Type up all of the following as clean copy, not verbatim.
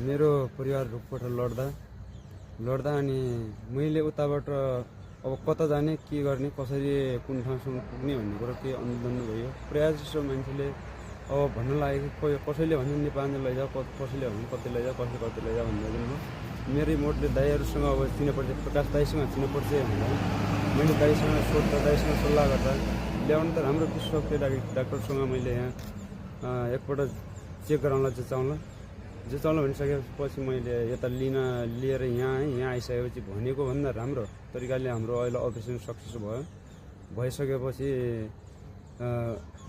मेरो परिवार रुखबाट लड्दा अनि मैले उताबाट अब कता जाने के गर्ने कसरी कुन ठाउँसम्म पुग्ने भन्ने कुरो के अनुद्वन्द भयो। प्रायः जस्तो मान्छेले अब भन्न लाग्यो कि कसैले भन्छ नेपाल लैजाऊ, कसैले भन्छ कतै लैजाऊ, कसैले कतै लैजाऊ भन्दा मेरै मोडले दाइहरूसँग अब चिन्नुपर्छ, प्रकाश दाइसँग चिन्नुपर्छ भन्दा मैले दाइसँग सोध्दा दाइसँग सल्लाह गर्दा ल्याउनु त राम्रो विश्वकै डाक्टरसँग मैले यहाँ एकपल्ट चेक गराउनलाई जचाउँला भनिसकेपछि मैले यता लिएर यहाँ आइसकेपछि भनेको भन्दा राम्रो तरिकाले हाम्रो अहिले अपरेसन सक्सेस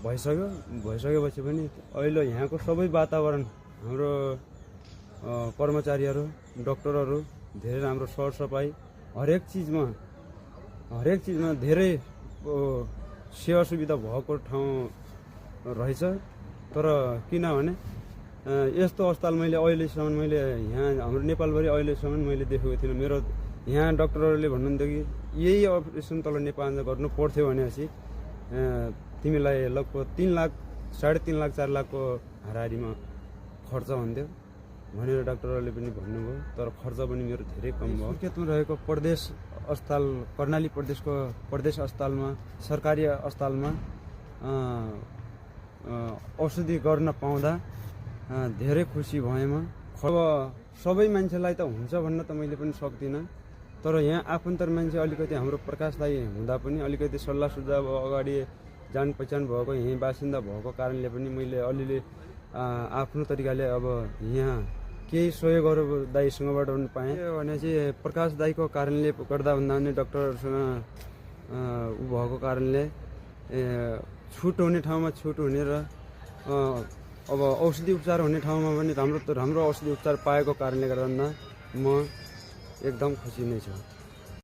भइसकेपछि पनि अहिले यहाँको सबै वातावरण हाम्रो कर्मचारीहरू डाक्टरहरू धेरै राम्रो सरसफाइ हरेक चिजमा धेरै सेवा सुविधा भएको ठाउँ रहेछ। तर किनभने यस्तो अस्पताल मैले अहिलेसम्म यहाँ हाम्रो नेपालभरि अहिलेसम्म मैले देखेको थिइनँ। मेरो यहाँ डाक्टरहरूले भन्नुहुन्थ्यो कि यही अपरेसन तल नेपालमा गर्नु पर्थ्यो भनेपछि तिमीलाई लगभग 3 लाख, 3.5 लाख, 4 लाखको हाराहारीमा खर्च हुन्थ्यो भनेर डाक्टरहरूले पनि भन्नुभयो। तर खर्च पनि मेरो धेरै कम भयो। सुर्खेतमा रहेको प्रदेश अस्पताल, कर्णाली प्रदेशको प्रदेश अस्पतालमा, सरकारी अस्पतालमा औषधि गर्न पाउँदा धेरै खुसी भएँ म। अब सबै मान्छेलाई त हुन्छ भन्न त मैले पनि सक्दिनँ, तर यहाँ आफन्तर मान्छे अलिकति हाम्रो प्रकाश दाइ हुँदा पनि अलिकति सल्लाह सुझाव अगाडि जान पहिचान भएको, यहीँ बासिन्दा भएको कारणले पनि मैले अलिअलि आफ्नो तरिकाले अब यहाँ केही सहयोगहरू दाइसँगबाट पनि पाएँ। भने चाहिँ प्रकाश दाइको कारणले गर्दा भन्दा पनि डाक्टरहरूसँग ऊ भएको कारणले छुट हुने ठाउँमा छुट हुने र अब औषधि उपचार हुने ठाउँमा पनि राम्रो औषधि उपचार पाएको कारणले गर्दा म एकदम खुसी नै छु।